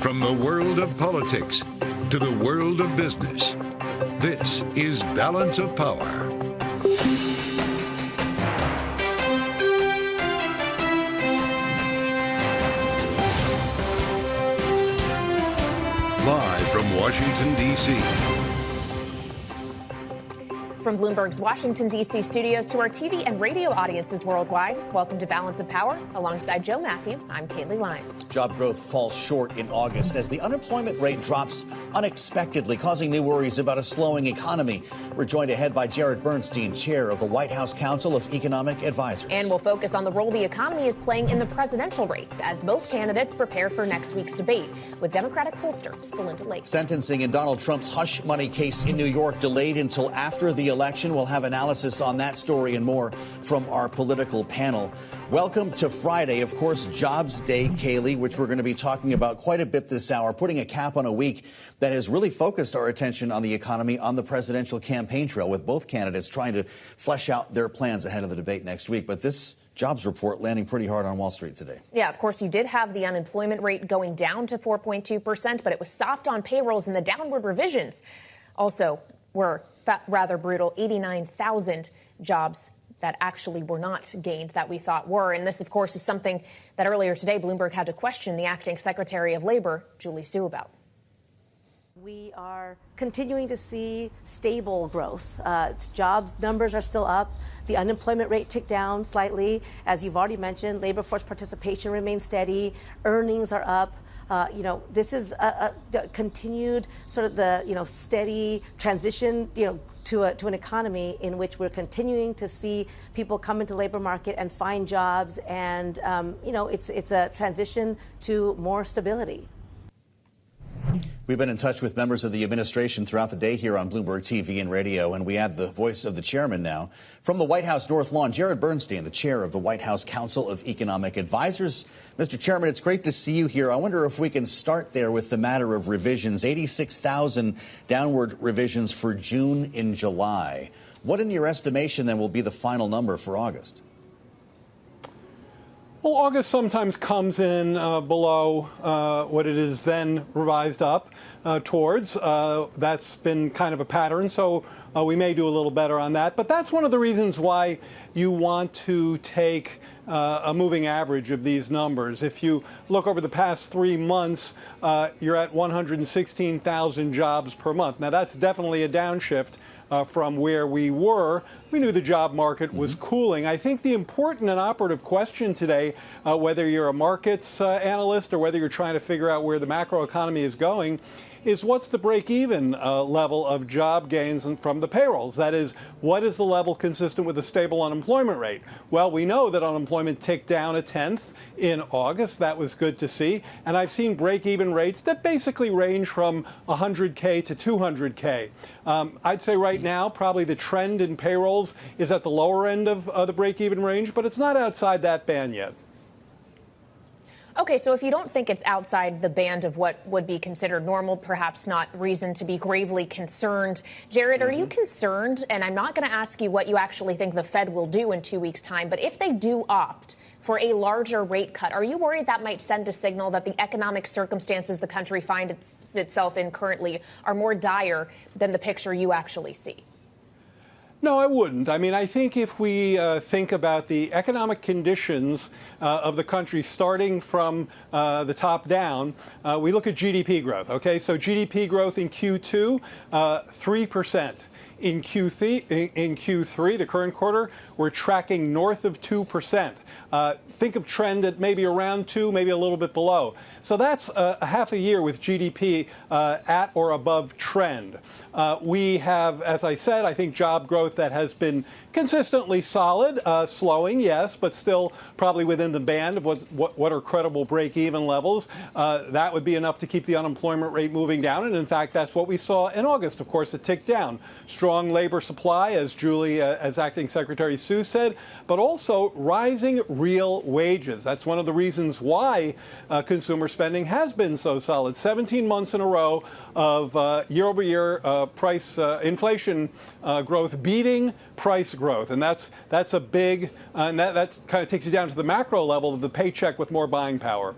From the world of politics to the world of business, this is Balance of Power. Live from Washington, D.C. From Bloomberg's Washington, D.C. studios to our TV and radio audiences worldwide, welcome to Balance of Power. Alongside Joe Matthew, I'm Kaylee Lyons. Job growth falls short in August as the unemployment rate drops unexpectedly, causing new worries about a slowing economy. We're joined ahead by Bernstein, chair of the White House Council of Economic Advisors. And we'll focus on the role the economy is playing in the presidential race as both candidates prepare for next week's debate with Democratic pollster Celinda Lake. Sentencing in Donald Trump's hush money case in New York delayed until after the election. We'll have analysis on that story and more from our political panel. Welcome to Friday, of course, Jobs Day, Kaylee, which we're going to be talking about quite a bit this hour, putting a cap on a week that has really focused our attention on the economy on the presidential campaign trail, with both candidates trying to flesh out their plans ahead of the debate next week. But this jobs report landing pretty hard on Wall Street today. Yeah, of course, you did have the unemployment rate going down to 4.2%, but it was soft on payrolls, and the downward revisions also were rather brutal. 89,000 jobs that actually were not gained that we thought were. And this, of course, is something that earlier today Bloomberg had to question the acting Secretary of Labor, Julie Su, about. We are continuing to see stable growth. Jobs numbers are still up. The unemployment rate ticked down slightly. As you've already mentioned, labor force participation remains steady. Earnings are up. This is a continued sort of the, steady transition, to an economy in which we're continuing to see people come into labor market and find jobs. And, it's a transition to more stability. We've been in touch with members of the administration throughout the day here on Bloomberg TV and radio, and we add the voice of the chairman now. From the White House North Lawn, Bernstein, the chair of the White House Council of Economic Advisors. Mr. Chairman, it's great to see you here. I wonder if we can start there with the matter of revisions. 86,000 downward revisions for June and July. What, in your estimation, then, will be the final number for August? Well, August sometimes comes in below what it is then revised up towards. That's been kind of a pattern, so we may do a little better on that. But that's one of the reasons why you want to take a moving average of these numbers. If you look over the past 3 months, you're at 116,000 jobs per month. Now, that's definitely a downshift from where we were. We knew the job market was cooling. I think the important and operative question today, whether you're a markets analyst or whether you're trying to figure out where the macroeconomy is going, is what's the break-even level of job gains from the payrolls? That is, what is the level consistent with a stable unemployment rate? Well, we know that unemployment ticked down 1/10 in August. That was good to see. And I've seen break-even rates that basically range from 100K to 200K. I'd say right now, probably the trend in payrolls is at the lower end of the break-even range, but it's not outside that band yet. Okay, so if you don't think it's outside the band of what would be considered normal, perhaps not reason to be gravely concerned. Jared, are you concerned? And I'm not going to ask you what you actually think the Fed will do in 2 weeks' time, but if they do opt for a larger rate cut, are you worried that might send a signal that the economic circumstances the country finds itself in currently are more dire than the picture you actually see? No, I wouldn't. I mean, I think if we think about the economic conditions of the country starting from the top down, we look at GDP growth. OK, so GDP growth in Q2, 3%. In Q3, the current quarter, we're tracking north of 2%. Think of trend at maybe around 2, maybe a little bit below. So that's a half a year with GDP at or above trend. We have, as I said, I think job growth that has been consistently solid, slowing, yes, but still probably within the band of what are credible break-even levels. That would be enough to keep the unemployment rate moving down. And in fact, that's what we saw in August. Of course, it ticked down. Strong labor supply, as Julie, as Acting Secretary Su said, but also rising real wages. That's one of the reasons why consumer spending has been so solid. 17 months in a row of year-over-year price inflation growth beating price growth. And that's a big, and that kind of takes you down to the macro level of the paycheck with more buying power.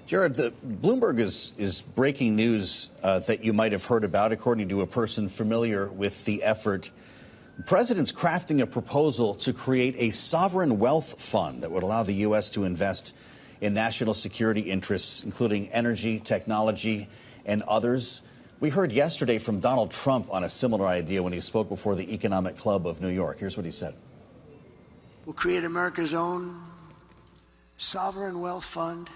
Jared, Bloomberg is breaking news that you might have heard about, according to a person familiar with the effort. The president's crafting a proposal to create a sovereign wealth fund that would allow the U.S. to invest in national security interests, including energy, technology, and others. We heard yesterday from Donald Trump on a similar idea when he spoke before the Economic Club of New York. Here's what he said. We'll create America's own sovereign wealth fund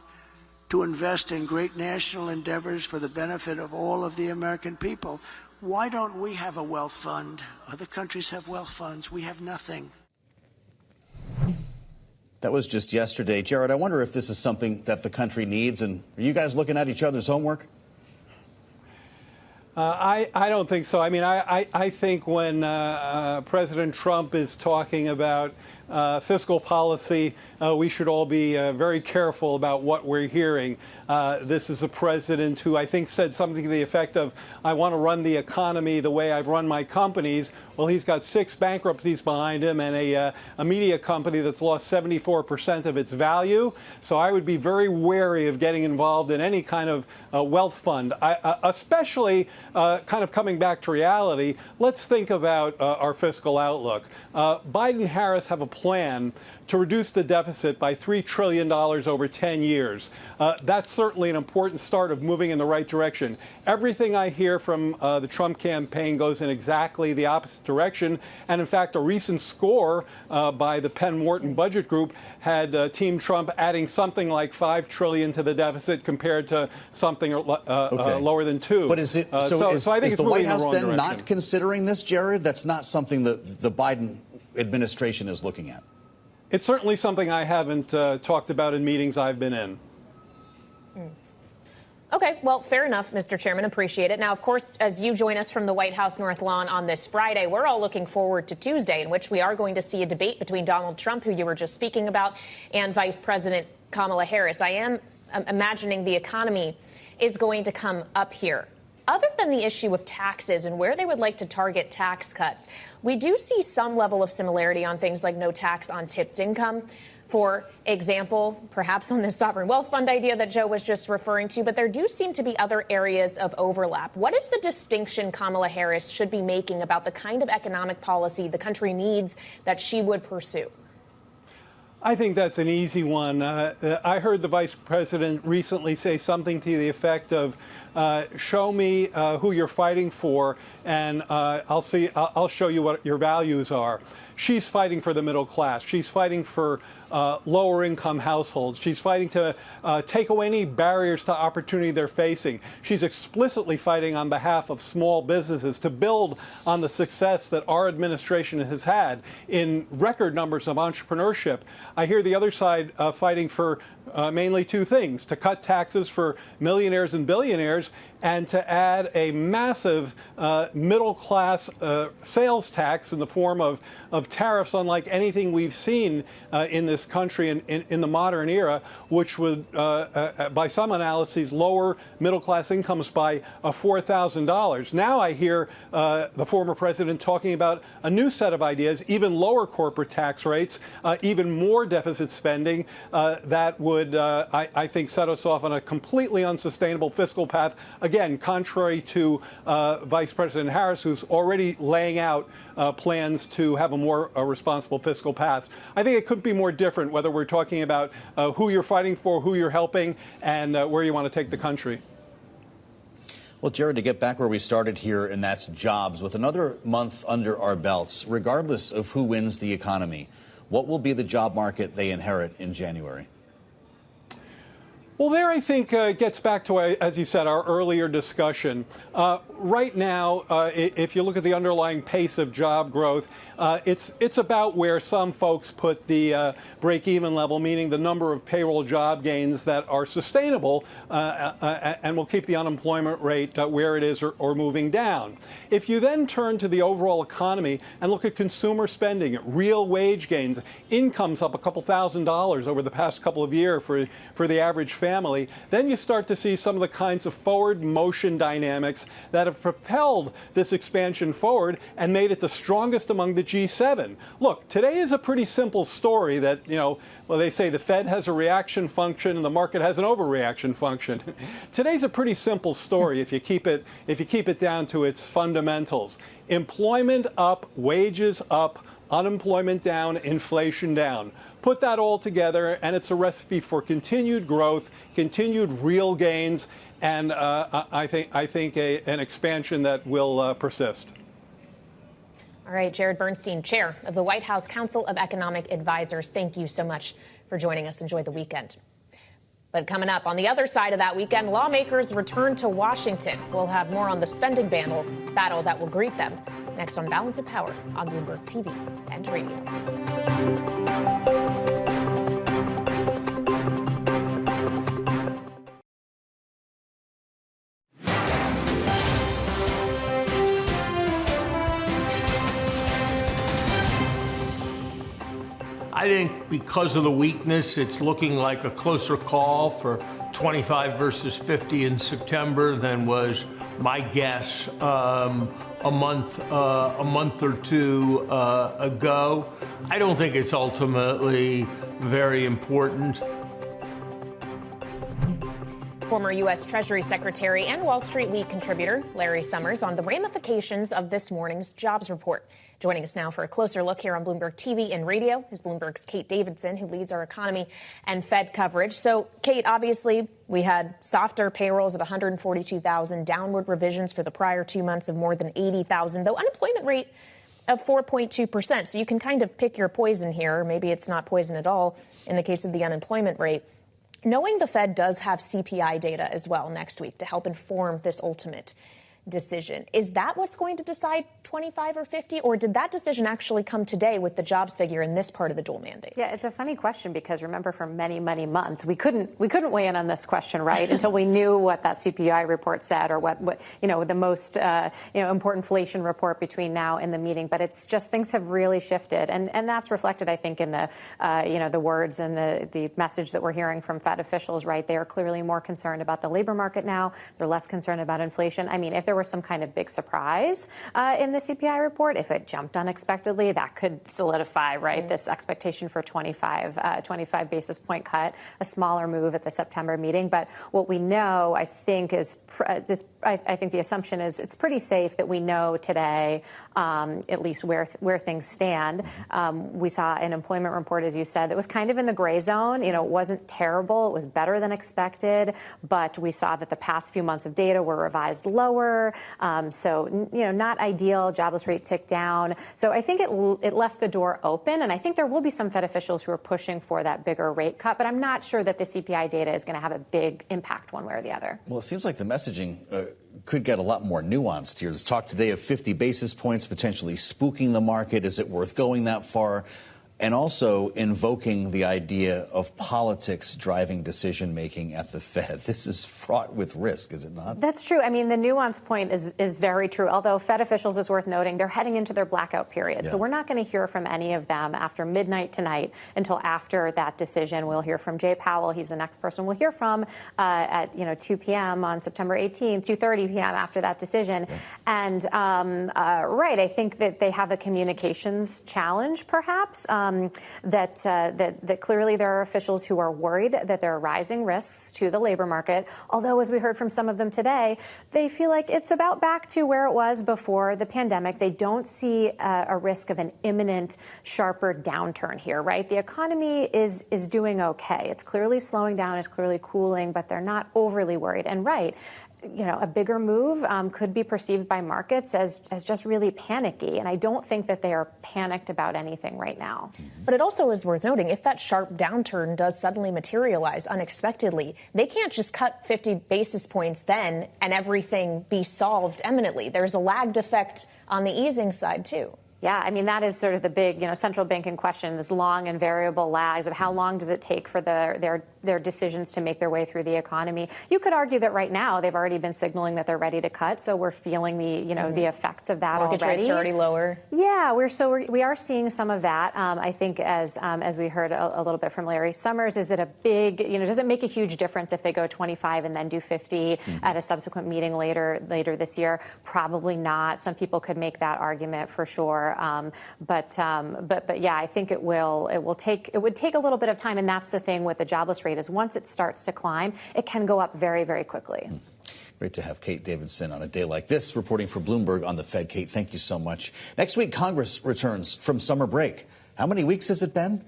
to invest in great national endeavors for the benefit of all of the American people. Why don't we have a wealth fund? Other countries have wealth funds. We have nothing. That was just yesterday. Jared, I wonder if this is something that the country needs. And are you guys looking at each other's homework? I don't think so. I mean, I think when President Trump is talking about fiscal policy, we should all be very careful about what we're hearing. This is a president who I think said something to the effect of, I want to run the economy the way I've run my companies. Well, he's got 6 bankruptcies behind him and a media company that's lost 74% of its value. So I would be very wary of getting involved in any kind of wealth fund, especially kind of coming back to reality. Let's think about our fiscal outlook. Biden and Harris have a plan to reduce the deficit by $3 trillion over 10 years. That's certainly an important start of moving in the right direction. Everything I hear from the Trump campaign goes in exactly the opposite direction. And in fact, a recent score by the Penn-Wharton Budget Group had Team Trump adding something like $5 trillion to the deficit compared to something lower than 2. But is it so I think is the White House then not considering this, Jared? That's not something that the Biden administration is looking at. It's certainly something I haven't talked about in meetings I've been in. Okay, well, fair enough, Mr. Chairman. Appreciate it. Now, of course, as you join us from the White House North Lawn on this Friday, we're all looking forward to Tuesday, in which we are going to see a debate between Donald Trump, who you were just speaking about, and Vice President Kamala Harris. I am imagining the economy is going to come up here. Other than the issue of taxes and where they would like to target tax cuts, we do see some level of similarity on things like no tax on tipped income. For example, perhaps on this sovereign wealth fund idea that Joe was just referring to, but there do seem to be other areas of overlap. What is the distinction Kamala Harris should be making about the kind of economic policy the country needs that she would pursue? I think that's an easy one. I heard the vice president recently say something to the effect of, show me who you're fighting for, and I'll show you what your values are. She's fighting for the middle class. She's fighting for lower income households. She's fighting to take away any barriers to opportunity they're facing. She's explicitly fighting on behalf of small businesses to build on the success that our administration has had in record numbers of entrepreneurship. I hear the other side fighting for mainly 2 things: to cut taxes for millionaires and billionaires, and to add a massive middle-class sales tax in the form of tariffs unlike anything we've seen in this country in the modern era, which would, by some analyses, lower middle-class incomes by $4,000. Now I hear the former president talking about a new set of ideas, even lower corporate tax rates, even more deficit spending that would, I think, set us off on a completely unsustainable fiscal path. Again, contrary to Vice President Harris, who's already laying out plans to have a more responsible fiscal path. I think it could be more different whether we're talking about who you're fighting for, who you're helping, and where you want to take the country. Well, Jared, to get back where we started here, and that's jobs, with another month under our belts, regardless of who wins the economy, what will be the job market they inherit in January? Well, there, I think, gets back to, as you said, our earlier discussion. Right now, if you look at the underlying pace of job growth, it's about where some folks put the break-even level, meaning the number of payroll job gains that are sustainable and will keep the unemployment rate where it is or moving down. If you then turn to the overall economy and look at consumer spending, real wage gains, incomes up a couple $1,000s over the past couple of years for the average family, family, then you start to see some of the kinds of forward motion dynamics that have propelled this expansion forward and made it the strongest among the G7. Look, today is a pretty simple story that, well, they say the Fed has a reaction function and the market has an overreaction function. Today's a pretty simple story if you keep it down to its fundamentals. Employment up, wages up, unemployment down, inflation down. Put that all together, and it's a recipe for continued growth, continued real gains, and I think an expansion that will persist. All right, Jared Bernstein, chair of the White House Council of Economic Advisors, thank you so much for joining us. Enjoy the weekend. But coming up on the other side of that weekend, lawmakers return to Washington. We'll have more on the spending battle that will greet them next on Balance of Power on Bloomberg TV and radio. I think because of the weakness, it's looking like a closer call for 25 versus 50 in September than was my guess a month or two ago. I don't think it's ultimately very important. Former U.S. Treasury Secretary and Wall Street Week contributor Larry Summers on the ramifications of this morning's jobs report. Joining us now for a closer look here on Bloomberg TV and radio is Bloomberg's Kate Davidson, who leads our economy and Fed coverage. So, Kate, obviously, we had softer payrolls of 142,000, downward revisions for the prior 2 months of more than 80,000, though unemployment rate of 4.2%. So you can kind of pick your poison here. Or maybe it's not poison at all in the case of the unemployment rate. Knowing the Fed does have CPI data as well next week to help inform this ultimate decision, is that what's going to decide 25 or 50, or did that decision actually come today with the jobs figure in this part of the dual mandate? Yeah, it's a funny question because remember, for many, many months we couldn't weigh in on this question, right, until we knew what that CPI report said or what the most important inflation report between now and the meeting. But it's just things have really shifted, and that's reflected, I think, in the the words and the message that we're hearing from Fed officials. Right, they are clearly more concerned about the labor market now. They're less concerned about inflation. I mean, if there was some kind of big surprise in the CPI report, if it jumped unexpectedly, that could solidify, right, this expectation for 25 basis point cut, a smaller move at the September meeting. But what we know, I think, is I think the assumption is it's pretty safe that we know today at least where things stand. We saw an employment report, as you said, that was kind of in the gray zone. It wasn't terrible. It was better than expected. But we saw that the past few months of data were revised lower. So, not ideal. Jobless rate ticked down. So I think it left the door open. And I think there will be some Fed officials who are pushing for that bigger rate cut. But I'm not sure that the CPI data is going to have a big impact one way or the other. Well, it seems like the messaging could get a lot more nuanced here. There's talk today of 50 basis points potentially spooking the market. Is it worth going that far? And also invoking the idea of politics driving decision-making at the Fed. This is fraught with risk, is it not? That's true. I mean, the nuance point is very true. Although Fed officials, it's worth noting, they're heading into their blackout period. Yeah. So we're not going to hear from any of them after midnight tonight until after that decision. We'll hear from Jay Powell. He's the next person we'll hear from at 2 p.m. on September 18th, 2:30 p.m. after that decision. Okay. And I think that they have a communications challenge, perhaps. That clearly there are officials who are worried that there are rising risks to the labor market. Although, as we heard from some of them today, they feel like it's about back to where it was before the pandemic. They don't see a risk of an imminent, sharper downturn here, right? The economy is doing okay. It's clearly slowing down. It's clearly cooling, but they're not overly worried. And a bigger move could be perceived by markets as just really panicky. And I don't think that they are panicked about anything right now. But it also is worth noting, if that sharp downturn does suddenly materialize unexpectedly, they can't just cut 50 basis points then and everything be solved eminently. There's a lagged effect on the easing side, too. Yeah, I mean, that is sort of the big, central banking question, this long and variable lags of how long does it take for their decisions to make their way through the economy. You could argue that right now they've already been signaling that they're ready to cut, so we're feeling the effects of that Mortgage already. Rates are already lower. Yeah, we are seeing some of that. I think as we heard a little bit from Larry Summers, is it a big, does it make a huge difference if they go 25 and then do 50 at a subsequent meeting later this year? Probably not. Some people could make that argument for sure. But yeah, I think it would take a little bit of time, and that's the thing with the jobless rate is once it starts to climb, it can go up very, very quickly. Great to have Kate Davidson on a day like this, reporting for Bloomberg on the Fed. Kate, thank you so much. Next week, Congress returns from summer break. How many weeks has it been?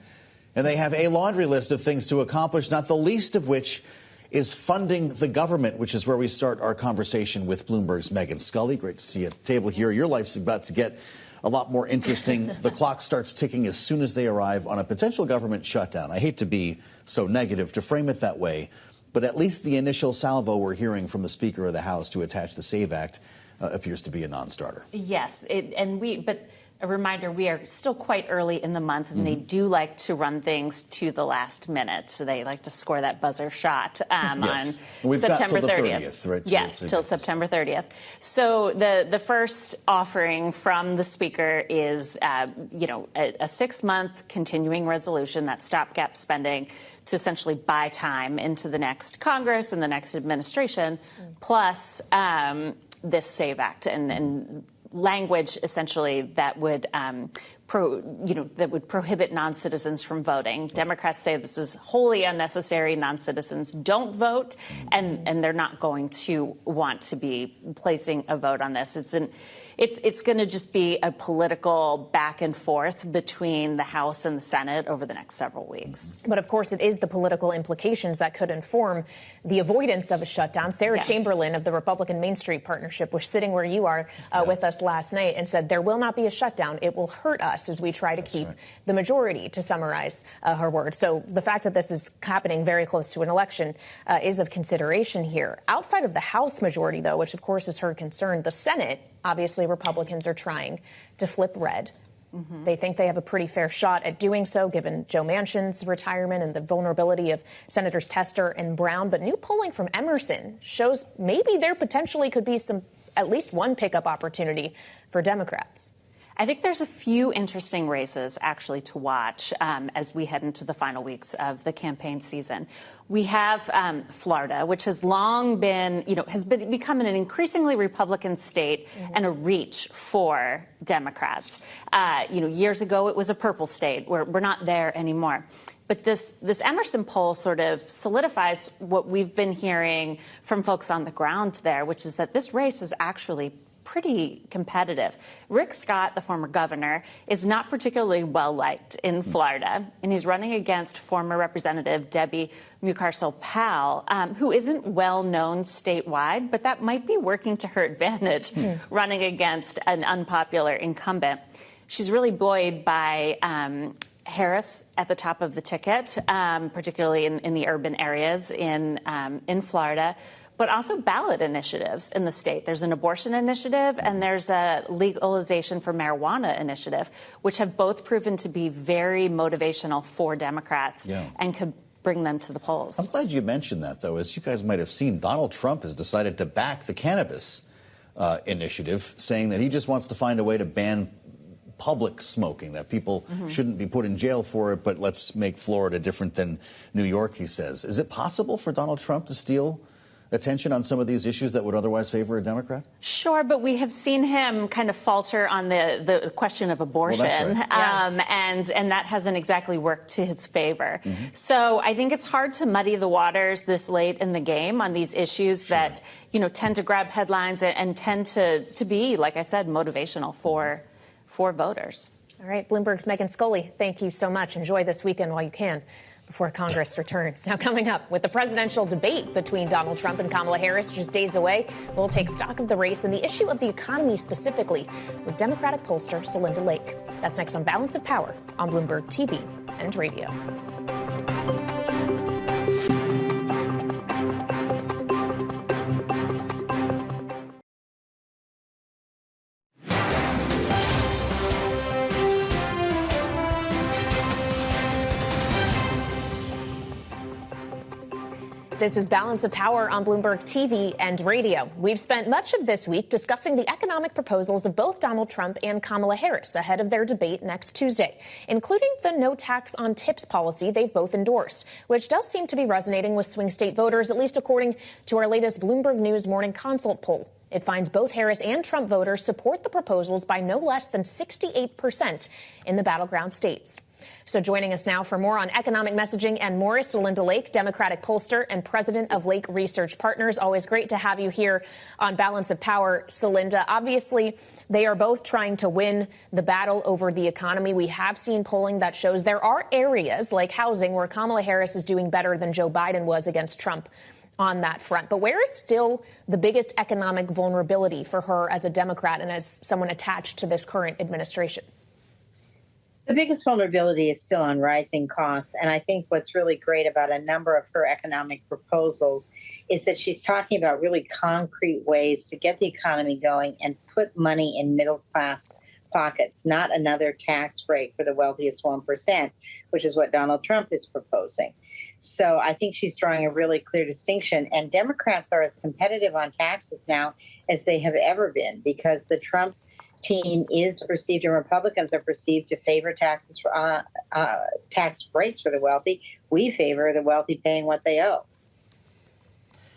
And they have a laundry list of things to accomplish, not the least of which is funding the government, which is where we start our conversation with Bloomberg's Megan Scully. Great to see you at the table here. Your life's about to get a lot more interesting. The clock starts ticking as soon as they arrive on a potential government shutdown. I hate to be so negative to frame it that way, but at least the initial salvo we're hearing from the Speaker of the House to attach the SAVE Act appears to be a non-starter. Yes, but a reminder, we are still quite early in the month, and they do like to run things to the last minute. So they like to score that buzzer shot on September 30th. Right? Yes, till September 30th. So the first offering from the Speaker is, a 6-month continuing resolution, that stopgap spending, to essentially buy time into the next Congress and the next administration, plus this SAVE Act and language essentially that would prohibit non-citizens from voting. Democrats say this is wholly unnecessary. Non-citizens don't vote, and they're not going to want to be placing a vote on this. It's going to just be a political back and forth between the House and the Senate over the next several weeks. But of course, it is the political implications that could inform the avoidance of a shutdown. Sarah Chamberlain of the Republican Main Street Partnership was sitting where you are with us last night and said there will not be a shutdown. It will hurt us as we try to keep the majority, to summarize her words. So the fact that this is happening very close to an election is of consideration here. Outside of the House majority, though, which of course is her concern, the Senate, obviously, Republicans are trying to flip red. They think they have a pretty fair shot at doing so, given Joe Manchin's retirement and the vulnerability of Senators Tester and Brown. But new polling from Emerson shows maybe there potentially could be at least one pickup opportunity for Democrats. I think there's a few interesting races, actually, to watch as we head into the final weeks of the campaign season. We have Florida, which has long been, become an increasingly Republican state and a reach for Democrats. Years ago, it was a purple state. We're not there anymore. But this Emerson poll sort of solidifies what we've been hearing from folks on the ground there, which is that this race is actually pretty competitive. Rick Scott, the former governor, is not particularly well-liked in Florida, and he's running against former Representative Debbie Mucarsel-Powell, who isn't well-known statewide, but that might be working to her advantage, running against an unpopular incumbent. She's really buoyed by Harris at the top of the ticket, particularly in the urban areas in Florida, but also ballot initiatives in the state. There's an abortion initiative and there's a legalization for marijuana initiative, which have both proven to be very motivational for Democrats and could bring them to the polls. I'm glad you mentioned that, though. As you guys might have seen, Donald Trump has decided to back the cannabis initiative, saying that he just wants to find a way to ban public smoking, that people shouldn't be put in jail for it, but let's make Florida different than New York, he says. Is it possible for Donald Trump to steal attention on some of these issues that would otherwise favor a Democrat? Sure, but we have seen him kind of falter on the question of abortion, well, that's right. And that hasn't exactly worked to his favor. So I think it's hard to muddy the waters this late in the game on these issues that tend to grab headlines and tend to be, like I said, motivational for voters. All right, Bloomberg's Megan Scully, thank you so much. Enjoy this weekend while you can, before Congress returns. Now, coming up, with the presidential debate between Donald Trump and Kamala Harris just days away, we'll take stock of the race and the issue of the economy specifically with Democratic pollster Celinda Lake. That's next on Balance of Power on Bloomberg TV and radio. This is Balance of Power on Bloomberg TV and radio. We've spent much of this week discussing the economic proposals of both Donald Trump and Kamala Harris ahead of their debate next Tuesday, including the no tax on tips policy they've both endorsed, which does seem to be resonating with swing state voters, at least according to our latest Bloomberg News Morning Consult poll. It finds both Harris and Trump voters support the proposals by no less than 68% in the battleground states. So joining us now for more on economic messaging and more is Celinda Lake, Democratic pollster and president of Lake Research Partners. Always great to have you here on Balance of Power, Celinda. Obviously, they are both trying to win the battle over the economy. We have seen polling that shows there are areas like housing where Kamala Harris is doing better than Joe Biden was against Trump on that front. But where is still the biggest economic vulnerability for her as a Democrat and as someone attached to this current administration? The biggest vulnerability is still on rising costs. And I think what's really great about a number of her economic proposals is that she's talking about really concrete ways to get the economy going and put money in middle class pockets, not another tax break for the wealthiest 1%, which is what Donald Trump is proposing. So I think she's drawing a really clear distinction. And Democrats are as competitive on taxes now as they have ever been, because the Trump team is perceived, and Republicans are perceived, to favor taxes for tax breaks for the wealthy. We favor the wealthy paying what they owe.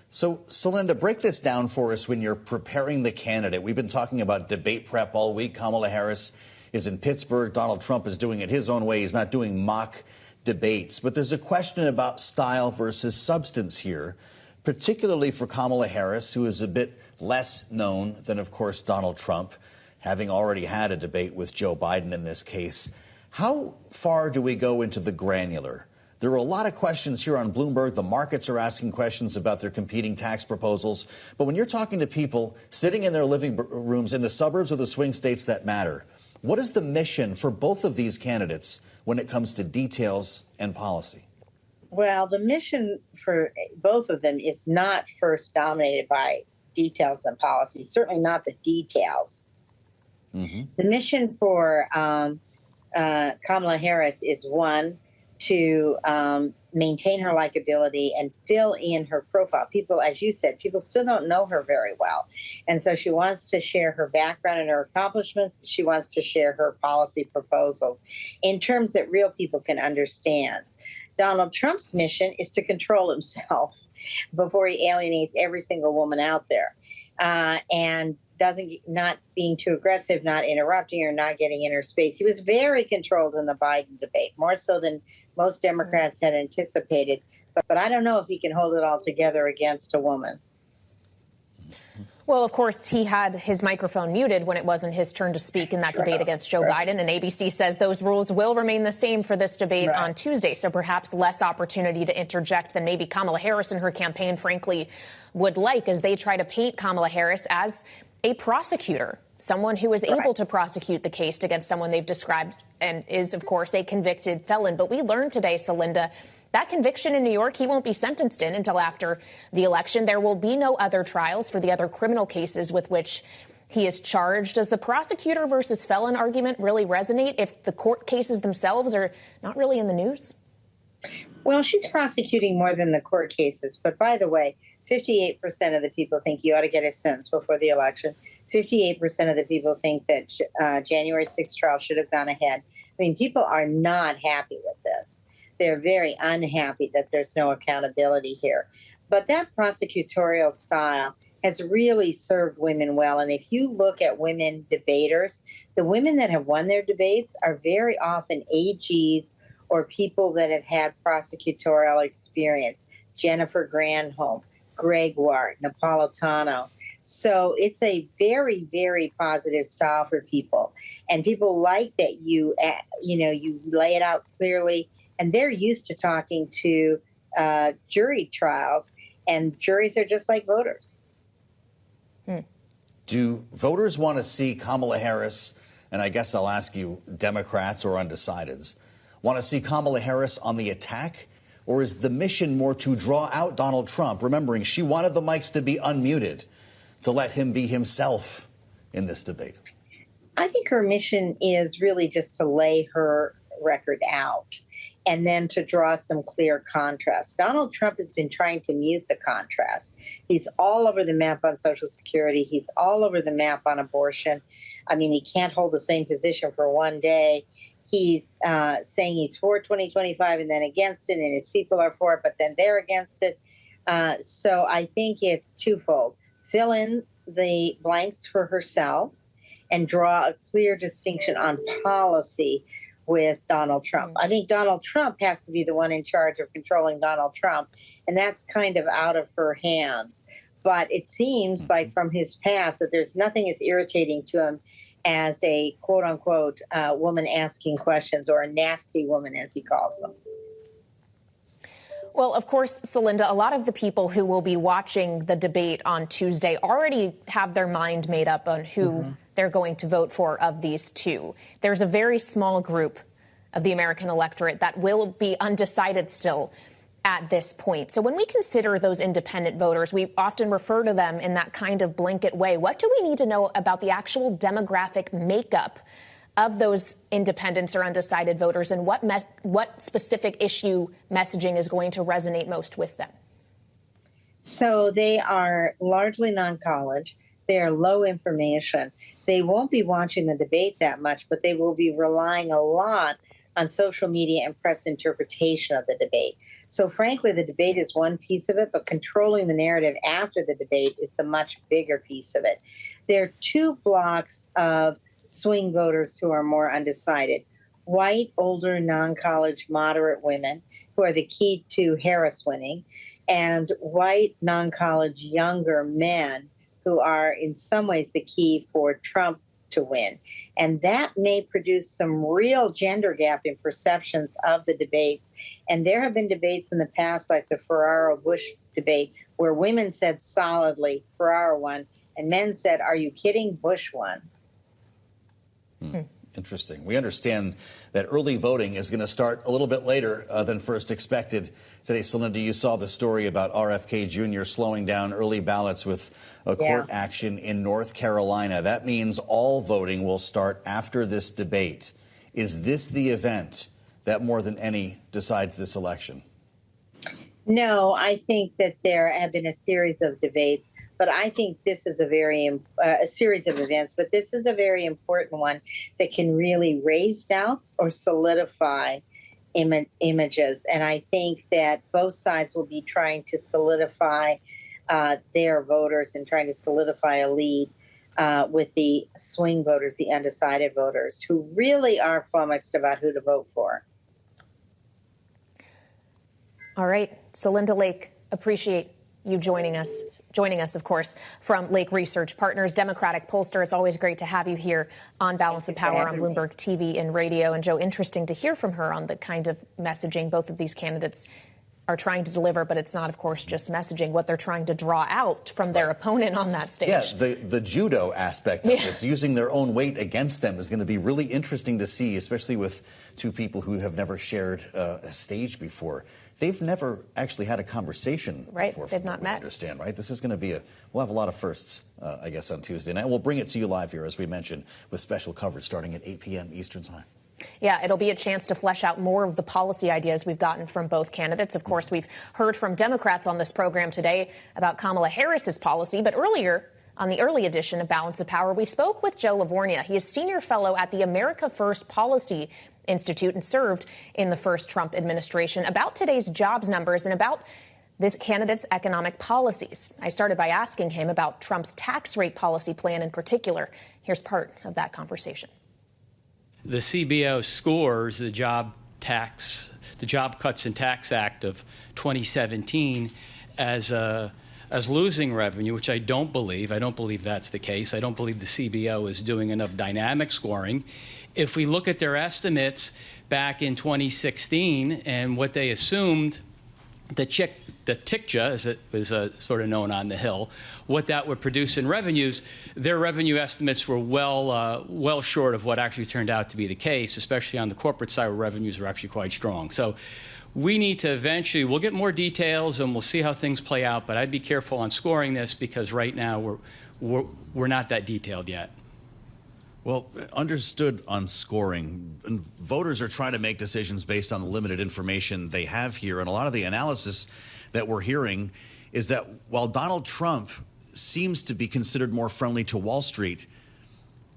So, Celinda, break this down for us when you're preparing the candidate. We've been talking about debate prep all week. Kamala Harris is in Pittsburgh. Donald Trump is doing it his own way. He's not doing mock debates. But there's a question about style versus substance here, particularly for Kamala Harris, who is a bit less known than, of course, Donald Trump, having already had a debate with Joe Biden in this case. How far do we go into the granular? There are a lot of questions here on Bloomberg. The markets are asking questions about their competing tax proposals. But when you're talking to people sitting in their living rooms in the suburbs of the swing states that matter, what is the mission for both of these candidates when it comes to details and policy? Well, the mission for both of them is not first dominated by details and policy, certainly not the details. Mm-hmm. The mission for Kamala Harris is, one, to maintain her likability and fill in her profile. People, as you said, people still don't know her very well. And so she wants to share her background and her accomplishments. She wants to share her policy proposals in terms that real people can understand. Donald Trump's mission is to control himself before he alienates every single woman out there. And not being too aggressive, not interrupting her, not getting in her space. He was very controlled in the Biden debate, more so than most Democrats had anticipated. But I don't know if he can hold it all together against a woman. Well, of course, he had his microphone muted when it wasn't his turn to speak in that debate against Joe Biden. And ABC says those rules will remain the same for this debate on Tuesday. So perhaps less opportunity to interject than maybe Kamala Harris and her campaign, frankly, would like, as they try to paint Kamala Harris as a prosecutor, someone who is able to prosecute the case against someone they've described and is, of course, a convicted felon. But we learned today, Celinda, that conviction in New York, he won't be sentenced in until after the election. There will be no other trials for the other criminal cases with which he is charged. Does the prosecutor versus felon argument really resonate if the court cases themselves are not really in the news? Well, she's prosecuting more than the court cases. But by the way, 58% of the people think you ought to get a sentence before the election. 58% of the people think that January 6th trial should have gone ahead. I mean, people are not happy with this. They're very unhappy that there's no accountability here. But that prosecutorial style has really served women well. And if you look at women debaters, the women that have won their debates are very often AGs or people that have had prosecutorial experience. Jennifer Granholm, Gregoire, Napolitano. So it's a very, very positive style for people. And people like that you lay it out clearly. And they're used to talking to jury trials. And juries are just like voters. Do voters want to see Kamala Harris, and I guess I'll ask you, Democrats or undecideds, want to see Kamala Harris on the attack? Or is the mission more to draw out Donald Trump, remembering she wanted the mics to be unmuted, to let him be himself in this debate? I think her mission is really just to lay her record out. and then to draw some clear contrast. Donald Trump has been trying to mute the contrast. He's all over the map on Social Security. He's all over the map on abortion. I mean, he can't hold the same position for one day. He's saying he's for 2025 and then against it, and his people are for it, but then they're against it. So I think it's twofold. Fill in the blanks for herself and draw a clear distinction on policy with Donald Trump. I think Donald Trump has to be the one in charge of controlling Donald Trump, and that's kind of out of her hands. But it seems like from his past that there's nothing as irritating to him as a quote-unquote woman asking questions, or a nasty woman, as he calls them. Well, of course, Celinda, a lot of the people who will be watching the debate on Tuesday already have their mind made up on who they're going to vote for of these two. There's a very small group of the American electorate that will be undecided still at this point. So when we consider those independent voters, we often refer to them in that kind of blanket way. What do we need to know about the actual demographic makeup of those independents or undecided voters, and what specific issue messaging is going to resonate most with them? So they are largely non-college. They are low information. They won't be watching the debate that much, but they will be relying a lot on social media and press interpretation of the debate. So frankly, the debate is one piece of it, but controlling the narrative after the debate is the much bigger piece of it. There are two blocks of swing voters who are more undecided. White, older, non-college, moderate women, who are the key to Harris winning, and white, non-college, younger men, who are in some ways the key for Trump to win. And that may produce some real gender gap in perceptions of the debates. And there have been debates in the past, like the Ferraro-Bush debate, where women said solidly, Ferraro won, and men said, are you kidding, Bush won. Interesting. We understand that early voting is going to start a little bit later than first expected. Today, Celinda, you saw the story about RFK Jr. slowing down early ballots with a court action in North Carolina. That means all voting will start after this debate. Is this the event that more than any decides this election? No, I think that there have been a series of debates, but I think this is a series of events, but this is a very important one that can really raise doubts or solidify images. And I think that both sides will be trying to solidify their voters and trying to solidify a lead with the swing voters, the undecided voters, who really are flummoxed about who to vote for. All right, Celinda Lake, appreciate you joining us, of course, from Lake Research Partners, Democratic pollster. It's always great to have you here on Balance of Power on Bloomberg TV and radio. And Joe, interesting to hear from her on the kind of messaging both of these candidates are trying to deliver, but it's not, of course, just messaging, what they're trying to draw out from their opponent on that stage. Yeah, the judo aspect of this, using their own weight against them, is going to be really interesting to see, especially with two people who have never shared a stage before. They've never actually had a conversation before. They've not met. Understand, right? This is going to be we'll have a lot of firsts, I guess, on Tuesday night. We'll bring it to you live here, as we mentioned, with special coverage starting at 8 p.m. Eastern Time. Yeah, it'll be a chance to flesh out more of the policy ideas we've gotten from both candidates. Of course, we've heard from Democrats on this program today about Kamala Harris's policy, but earlier on the early edition of Balance of Power, we spoke with Joe Lavorgna. He is senior fellow at the America First Policy Institute and served in the first Trump administration, about today's jobs numbers and about this candidate's economic policies. I started by asking him about Trump's tax rate policy plan in particular. Here's part of that conversation. The CBO scores the Job Cuts and Tax Act of 2017 as losing revenue, which I don't believe. I don't believe that's the case. I don't believe the CBO is doing enough dynamic scoring. If we look at their estimates back in 2016 and what they assumed, the TICJA, as it was sort of known on the Hill, what that would produce in revenues, their revenue estimates were well short of what actually turned out to be the case, especially on the corporate side where revenues were actually quite strong. So we need to eventually, we'll get more details and we'll see how things play out, but I'd be careful on scoring this because right now we're not that detailed yet. Well, understood on scoring. Voters are trying to make decisions based on the limited information they have here. And a lot of the analysis that we're hearing is that while Donald Trump seems to be considered more friendly to Wall Street,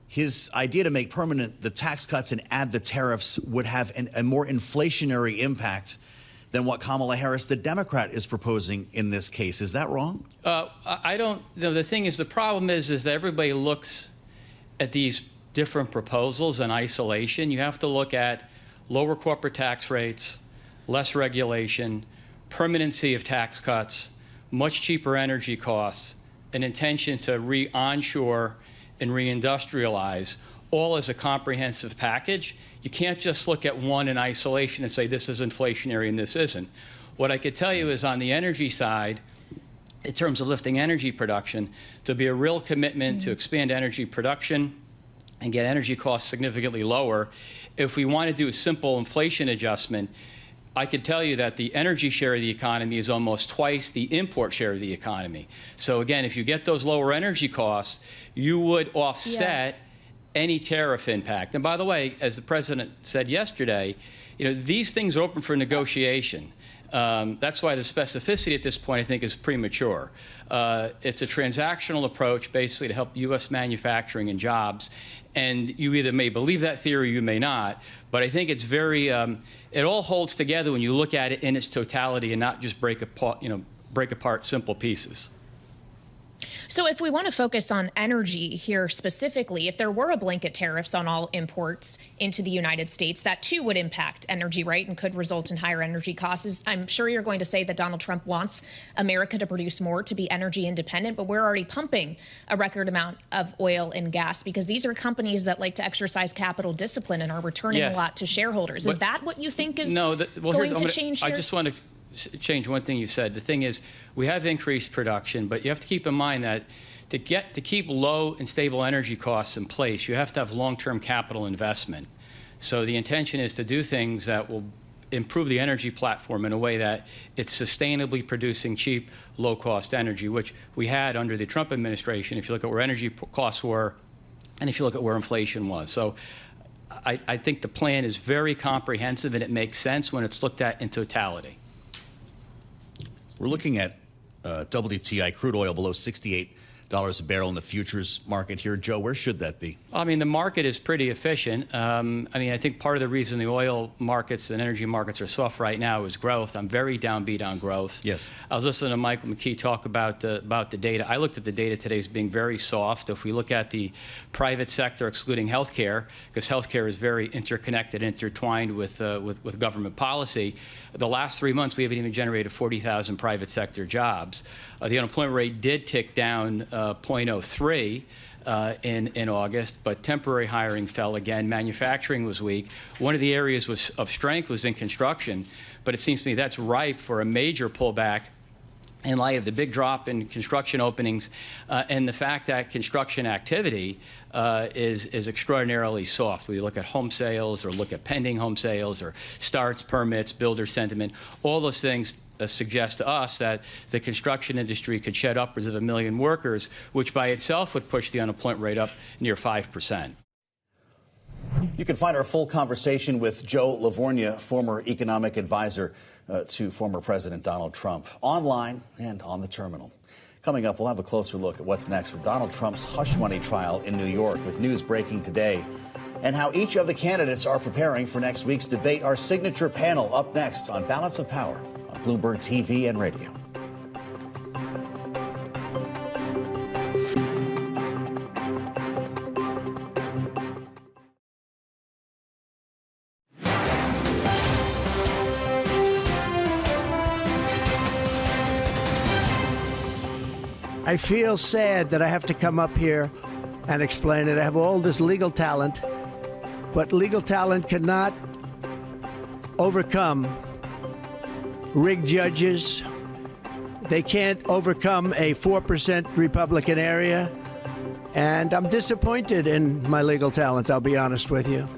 his idea to make permanent the tax cuts and add the tariffs would have a more inflationary impact than what Kamala Harris, the Democrat, is proposing in this case. Is that wrong? I don't. The thing is, the problem is that everybody looks at these different proposals in isolation. You have to look at lower corporate tax rates, less regulation, permanency of tax cuts, much cheaper energy costs, an intention to re-onshore and reindustrialize, all as a comprehensive package. You can't just look at one in isolation and say this is inflationary and this isn't. What I could tell you is on the energy side, in terms of lifting energy production, to be a real commitment to expand energy production and get energy costs significantly lower. If we want to do a simple inflation adjustment, I could tell you that the energy share of the economy is almost twice the import share of the economy. So again, if you get those lower energy costs, you would offset any tariff impact. And by the way, as the president said yesterday, these things are open for negotiation. That's why the specificity at this point, I think, is premature. It's a transactional approach, basically, to help U.S. manufacturing and jobs. And you either may believe that theory or you may not. But I think it's very, it all holds together when you look at it in its totality and not just break apart simple pieces. So if we want to focus on energy here specifically, if there were a blanket tariffs on all imports into the United States, that too would impact energy, right, and could result in higher energy costs. I'm sure you're going to say that Donald Trump wants America to produce more, to be energy independent, but we're already pumping a record amount of oil and gas because these are companies that like to exercise capital discipline and are returning a lot to shareholders. Is that what you think is going to change here? I just want to change one thing you said. The thing is, we have increased production, but you have to keep in mind that to keep low and stable energy costs in place, you have to have long-term capital investment. So the intention is to do things that will improve the energy platform in a way that it's sustainably producing cheap, low-cost energy, which we had under the Trump administration, if you look at where energy costs were and if you look at where inflation was. So I think the plan is very comprehensive and it makes sense when it's looked at in totality. We're looking at WTI crude oil below $68 a barrel in the futures market here. Joe, where should that be? I mean, the market is pretty efficient. I think part of the reason the oil markets and energy markets are soft right now is growth. I'm very downbeat on growth. Yes. I was listening to Michael McKee talk about the data. I looked at the data today as being very soft. If we look at the private sector, excluding healthcare, because healthcare is very interconnected, intertwined with government policy, the last 3 months we haven't even generated 40,000 private sector jobs. The unemployment rate did tick down 0.03 in August, but temporary hiring fell again. Manufacturing was weak. One of the areas of strength was in construction, but it seems to me that's ripe for a major pullback in light of the big drop in construction openings and the fact that construction activity is extraordinarily soft. We look at home sales or look at pending home sales or starts, permits, builder sentiment, all those things suggest to us that the construction industry could shed upwards of 1 million workers, which by itself would push the unemployment rate up near 5%. You can find our full conversation with Joe Lavorgna, former economic advisor to former President Donald Trump, online and on the terminal. Coming up, we'll have a closer look at what's next for Donald Trump's hush money trial in New York, with news breaking today, and how each of the candidates are preparing for next week's debate. Our signature panel up next on Balance of Power on Bloomberg TV and radio. I feel sad that I have to come up here and explain it. I have all this legal talent, but legal talent cannot overcome rigged judges. They can't overcome a 4% Republican area. And I'm disappointed in my legal talent, I'll be honest with you.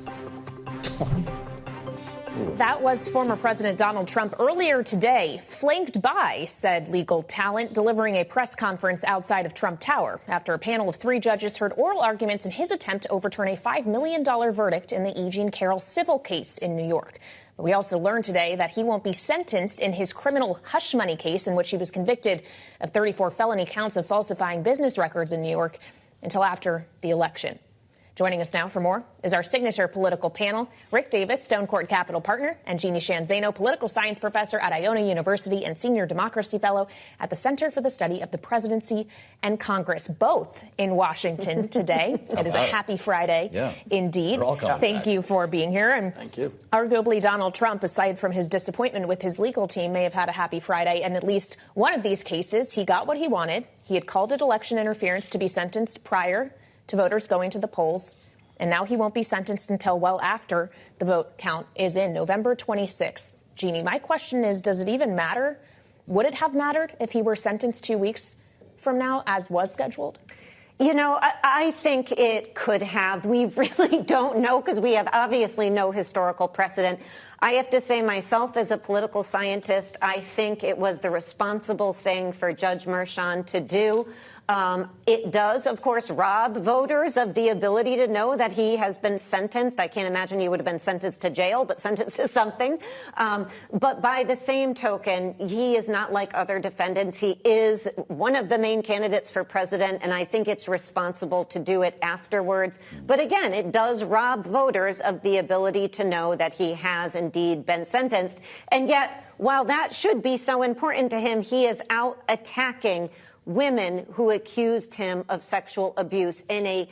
That was former President Donald Trump earlier today, flanked by said legal talent, delivering a press conference outside of Trump Tower after a panel of 3 judges heard oral arguments in his attempt to overturn a $5 million verdict in the E. Jean Carroll civil case in New York. But we also learned today that he won't be sentenced in his criminal hush money case in which he was convicted of 34 felony counts of falsifying business records in New York until after the election. Joining us now for more is our signature political panel, Rick Davis, Stone Court Capital Partner, and Jeannie Shanzano, Political Science Professor at Iona University and Senior Democracy Fellow at the Center for the Study of the Presidency and Congress, both in Washington today. It is a happy Friday, indeed. Thank you for being here. And thank you. Arguably, Donald Trump, aside from his disappointment with his legal team, may have had a happy Friday. And at least one of these cases, he got what he wanted. He had called it election interference to be sentenced prior to voters going to the polls, and now he won't be sentenced until well after the vote count is in November 26th. Jeannie, my question is, does it even matter? Would it have mattered if he were sentenced 2 weeks from now, as was scheduled? You know, I think it could have. We really don't know because we have obviously no historical precedent. I have to say myself as a political scientist, I think it was the responsible thing for Judge Merchan to do. It does, of course, rob voters of the ability to know that he has been sentenced. I can't imagine he would have been sentenced to jail, but sentenced to something. But by the same token, he is not like other defendants. He is one of the main candidates for president, and I think it's responsible to do it afterwards. But again, it does rob voters of the ability to know that he has indeed been sentenced. And yet, while that should be so important to him, he is out attacking women who accused him of sexual abuse in a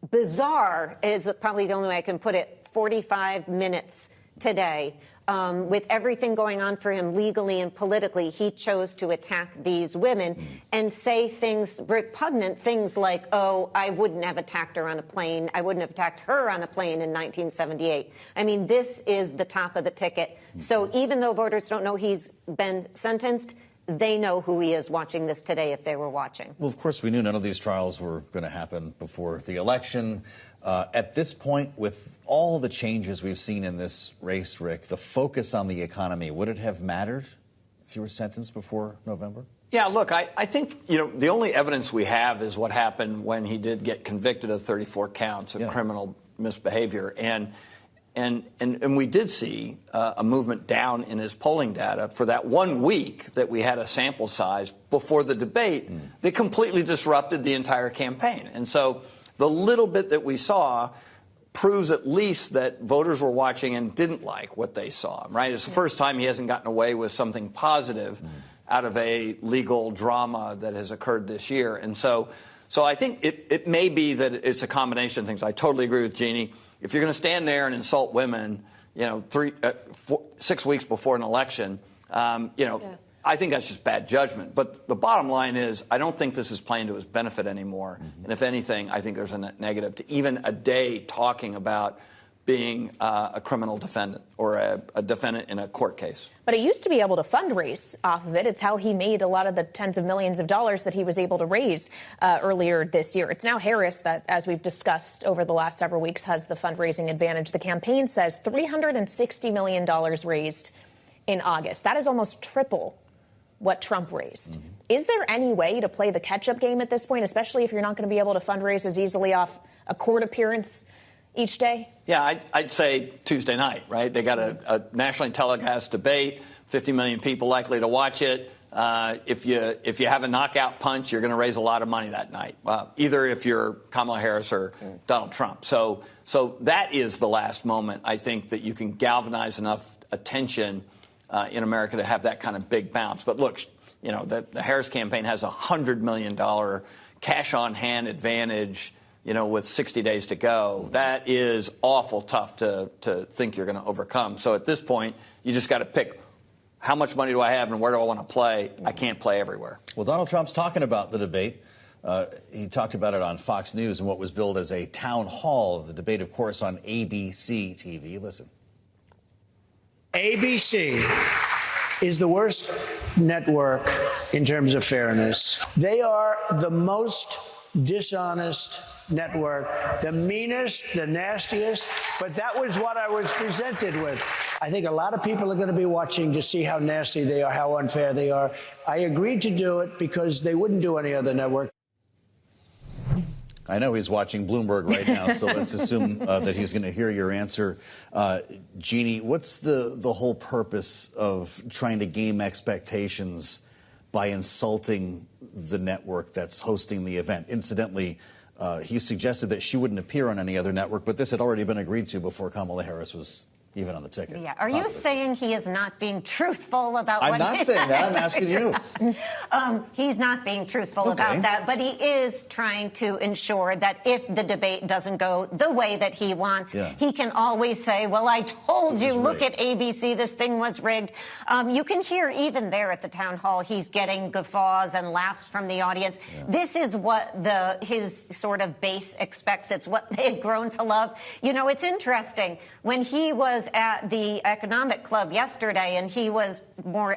bizarre, is probably the only way I can put it, 45 minutes today. With everything going on for him legally and politically, he chose to attack these women and say things, repugnant things like, oh, I wouldn't have attacked her on a plane. I wouldn't have attacked her on a plane in 1978. I mean, this is the top of the ticket. So even though voters don't know he's been sentenced, they know who he is watching this today if they were watching. Well, of course, we knew none of these trials were going to happen before the election. At this point, with all the changes we've seen in this race, Rick, the focus on the economy, would it have mattered if you were sentenced before November? Yeah, look, I think, you know, the only evidence we have is what happened when he did get convicted of 34 counts of criminal misbehavior. And we did see a movement down in his polling data for that 1 week that we had a sample size before the debate that completely disrupted the entire campaign. And so the little bit that we saw proves at least that voters were watching and didn't like what they saw, right? It's the first time he hasn't gotten away with something positive out of a legal drama that has occurred this year. And so I think it may be that it's a combination of things. I totally agree with Jeannie. If you're going to stand there and insult women, you know, 6 weeks before an election, I think that's just bad judgment. But the bottom line is, I don't think this is playing to his benefit anymore. And if anything, I think there's a net negative to even a day talking about being a criminal defendant or a defendant in a court case. But he used to be able to fundraise off of it. It's how he made a lot of the tens of millions of dollars that he was able to raise earlier this year. It's now Harris that, as we've discussed over the last several weeks, has the fundraising advantage. The campaign says $360 million raised in August. That is almost triple what Trump raised. Is there any way to play the catch-up game at this point, especially if you're not going to be able to fundraise as easily off a court appearance each day? Yeah, I'd say Tuesday night, right? They got a nationally telecast debate, 50 million people likely to watch it. If you have a knockout punch, you're going to raise a lot of money that night, either if you're Kamala Harris or Donald Trump. So that is the last moment, I think, that you can galvanize enough attention in America to have that kind of big bounce. But look, you know, the Harris campaign has a $100 million cash-on-hand advantage, you know, with 60 days to go. That is awful tough to think you're going to overcome. So at this point, you just got to pick, how much money do I have and where do I want to play? I can't play everywhere. Well, Donald Trump's talking about the debate. He talked about it on Fox News and what was billed as a town hall. The debate, of course, on ABC TV. Listen. ABC is the worst network in terms of fairness. They are the most dishonest network, the meanest, the nastiest, but that was what I was presented with. I think a lot of people are going to be watching to see how nasty they are, how unfair they are. I agreed to do it because they wouldn't do any other network. I know he's watching Bloomberg right now, so let's assume that he's going to hear your answer. Jeannie, what's the whole purpose of trying to game expectations by insulting the network that's hosting the event? Incidentally, he suggested that she wouldn't appear on any other network, but this had already been agreed to before Kamala Harris was even on the ticket. Yeah. Are you saying he is not being truthful about what I'm not saying that. I'm asking you. He's not being truthful about that, but he is trying to ensure that if the debate doesn't go the way that he wants, he can always say, well, I told you, look at ABC, this thing was rigged. You can hear even there at the town hall, he's getting guffaws and laughs from the audience. This is what his sort of base expects. It's what they've grown to love. You know, it's interesting. When he was at the economic club yesterday and he was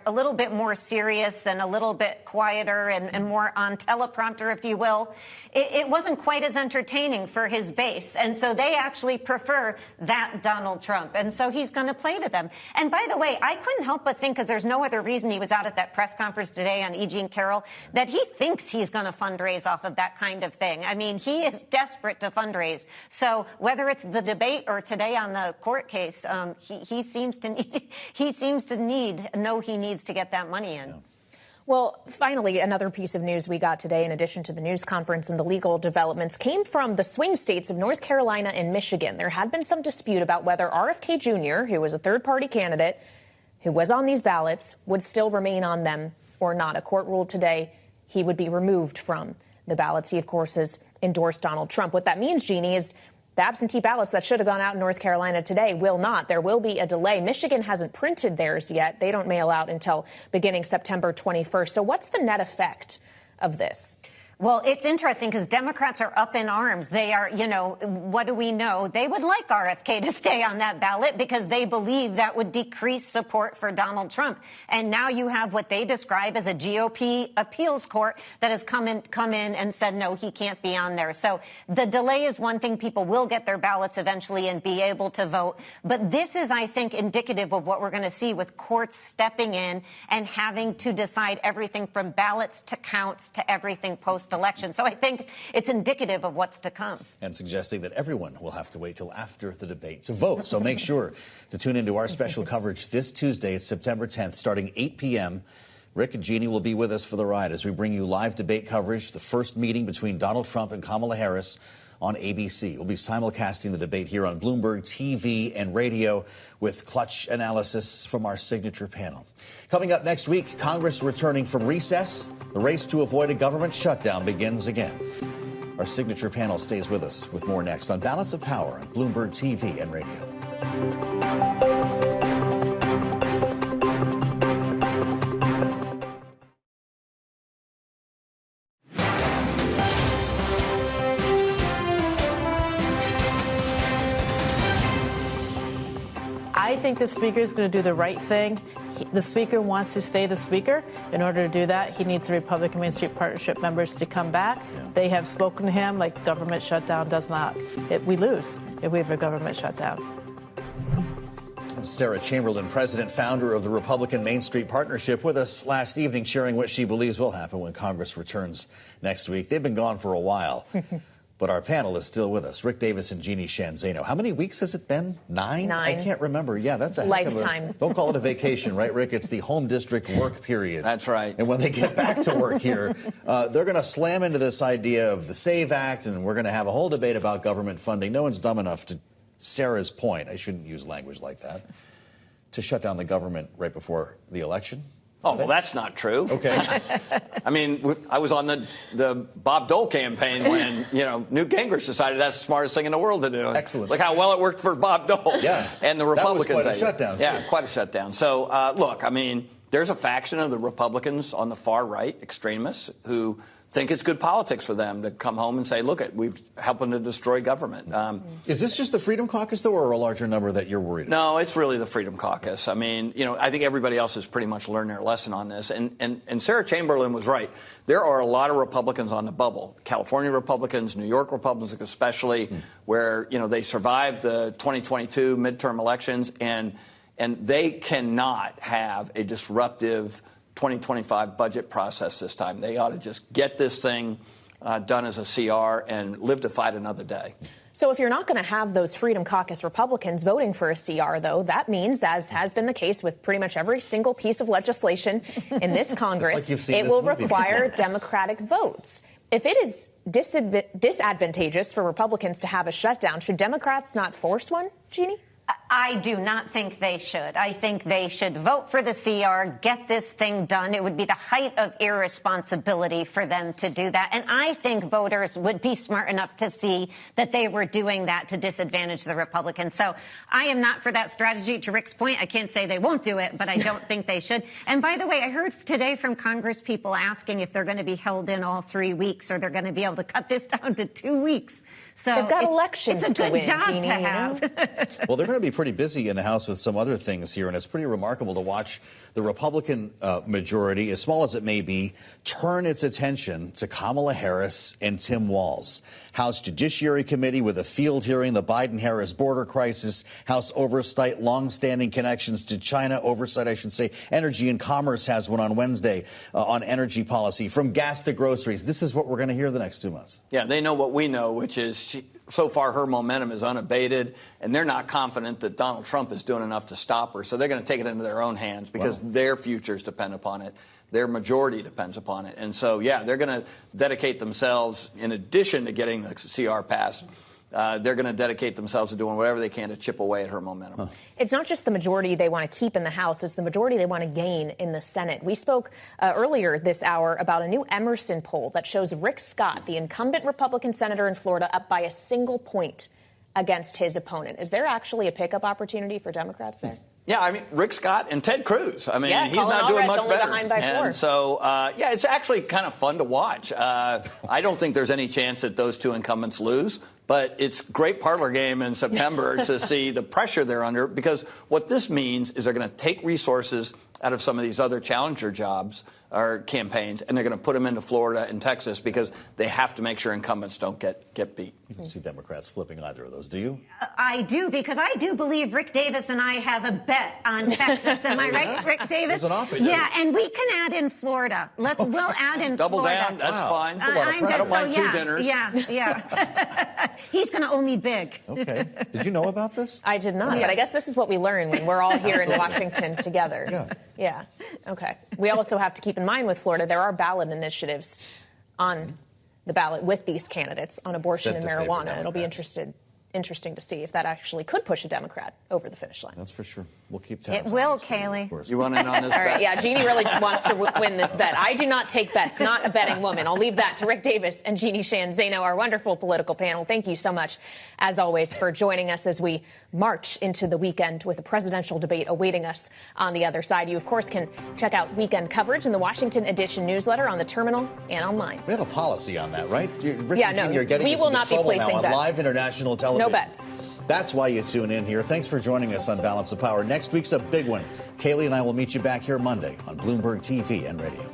a little bit more serious and a little bit quieter and more on teleprompter, if you will, it wasn't quite as entertaining for his base. And so they actually prefer that Donald Trump. And so he's going to play to them. And by the way, I couldn't help but think, because there's no other reason he was out at that press conference today on E. Jean Carroll, that he thinks he's going to fundraise off of that kind of thing. I mean, he is desperate to fundraise. So whether it's the debate or today on the court case, he seems to know he needs to get that money in. Well, finally, another piece of news we got today, in addition to the news conference and the legal developments, came from the swing states of North Carolina and Michigan. There had been some dispute about whether RFK Jr., who was a third-party candidate, who was on these ballots, would still remain on them or not. A court ruled today he would be removed from the ballots. He, of course, has endorsed Donald Trump. What that means, Jeannie, is the absentee ballots that should have gone out in North Carolina today will not. There will be a delay. Michigan hasn't printed theirs yet. They don't mail out until beginning September 21st. So what's the net effect of this? Well, it's interesting because Democrats are up in arms. They are, what do we know? They would like RFK to stay on that ballot because they believe that would decrease support for Donald Trump. And now you have what they describe as a GOP appeals court that has come in and said, no, he can't be on there. So the delay is one thing. People will get their ballots eventually and be able to vote. But this is, I think, indicative of what we're going to see with courts stepping in and having to decide everything from ballots to counts to everything post-election. So I think it's indicative of what's to come. And suggesting that everyone will have to wait till after the debate to vote. So make sure to tune into our special coverage this Tuesday, September 10th, starting 8 p.m. Rick and Jeannie will be with us for the ride as we bring you live debate coverage, the first meeting between Donald Trump and Kamala Harris on ABC. We'll be simulcasting the debate here on Bloomberg TV and radio with clutch analysis from our signature panel. Coming up next week, Congress returning from recess. The race to avoid a government shutdown begins again. Our signature panel stays with us with more next on Balance of Power on Bloomberg TV and radio. I think the speaker is going to do the right thing. The speaker wants to stay the speaker. In order to do that, he needs the Republican Main Street Partnership members to come back. Yeah. They have spoken to him like government shutdown does not. We lose if we have a government shutdown. Sarah Chamberlain, president, founder of the Republican Main Street Partnership, with us last evening, sharing what she believes will happen when Congress returns next week. They've been gone for a while. But our panel is still with us. Rick Davis and Jeannie Shanzano. How many weeks has it been? 9? I can't remember. Yeah, that's a lifetime. Don't call it a vacation, right, Rick? It's the home district work period. That's right. And when they get back to work here, they're going to slam into this idea of the SAVE Act, and we're going to have a whole debate about government funding. No one's dumb enough to, Sarah's point, I shouldn't use language like that, to shut down the government right before the election. Oh, well, that's not true. Okay. I mean, I was on the Bob Dole campaign when, Newt Gingrich decided that's the smartest thing in the world to do. Excellent. Look how well it worked for Bob Dole. Yeah. And the Republicans. That was quite a shutdown. Yeah, quite a shutdown. So, look, I mean, there's a faction of the Republicans on the far right, extremists, who think it's good politics for them to come home and say, look, we're helping to destroy government. Is this just the Freedom Caucus, though, or a larger number that you're worried about? No, it's really the Freedom Caucus. I mean, I think everybody else has pretty much learned their lesson on this. And Sarah Chamberlain was right. There are a lot of Republicans on the bubble, California Republicans, New York Republicans especially, where, they survived the 2022 midterm elections, and they cannot have a disruptive 2025 budget process this time. They ought to just get this thing done as a CR and live to fight another day. So if you're not going to have those Freedom Caucus Republicans voting for a CR, though, that means, as has been the case with pretty much every single piece of legislation in this Congress, it will require Democratic votes. If it is disadvantageous for Republicans to have a shutdown, should Democrats not force one, Jeannie? I do not think they should. I think they should vote for the CR, get this thing done. It would be the height of irresponsibility for them to do that. And I think voters would be smart enough to see that they were doing that to disadvantage the Republicans. So I am not for that strategy. To Rick's point, I can't say they won't do it, but I don't think they should. And by the way, I heard today from Congress people asking if they're going to be held in all 3 weeks or they're going to be able to cut this down to 2 weeks. So they've got elections it's a good to win, job Jeannie, to have. Well, they're going to be pretty busy in the House with some other things here, and it's pretty remarkable to watch the Republican majority, as small as it may be, turn its attention to Kamala Harris and Tim Walz. House Judiciary Committee with a field hearing, the Biden-Harris border crisis, House oversight, longstanding connections to China, oversight, I should say. Energy and Commerce has one on Wednesday on energy policy, from gas to groceries. This is what we're going to hear the next 2 months. Yeah, they know what we know, which is so far her momentum is unabated, and they're not confident that Donald Trump is doing enough to stop her. So they're going to take it into their own hands because their futures depend upon it. Their majority depends upon it. And so, yeah, they're going to dedicate themselves, in addition to getting the CR passed, they're going to dedicate themselves to doing whatever they can to chip away at her momentum. It's not just the majority they want to keep in the House, it's the majority they want to gain in the Senate. We spoke earlier this hour about a new Emerson poll that shows Rick Scott, the incumbent Republican senator in Florida, up by a single point against his opponent. Is there actually a pickup opportunity for Democrats there? Yeah, I mean, Rick Scott and Ted Cruz. I mean, he's Colin not doing Allred's much only better. behind by 4. And so, yeah, it's actually kind of fun to watch. I don't think there's any chance that those two incumbents lose. But it's great parlor game in September to see the pressure they're under, because what this means is they're going to take resources out of some of these other challenger jobs or campaigns, and they're going to put them into Florida and Texas because they have to make sure incumbents don't get beat. You don't see Democrats flipping either of those, do you? I do, because I do believe Rick Davis and I have a bet on Texas. Am I right, Rick Davis? There's an office. Yeah, and we can add in Florida. We'll add in Double Florida. down, that's fine. That's a lot of pressure. I don't mind 2 dinners. Yeah. He's going to owe me big. Okay. Did you know about this? I did not, but I guess this is what we learn when we're all here in Washington together. Yeah. Okay. We also have to keep in mind with Florida, there are ballot initiatives on the ballot with these candidates on abortion and marijuana. It'll be interesting to see if that actually could push a Democrat over the finish line. That's for sure. We'll keep tabs. It will, Kaylee. You want in on this All bet? right, yeah, Jeannie really wants to win this bet. I do not take bets, not a betting woman. I'll leave that to Rick Davis and Jeannie Shan Zaino, our wonderful political panel. Thank you so much, as always, for joining us as we march into the weekend with a presidential debate awaiting us on the other side. You, of course, can check out weekend coverage in the Washington Edition newsletter on the terminal and online. We have a policy on that, right? Rick Yeah, and no, Jeannie are getting we us will into not be trouble placing now on bets. live international television. No bets. That's why you tune in here. Thanks for joining us on Balance of Power. Next week's a big one. Kaylee and I will meet you back here Monday on Bloomberg TV and radio.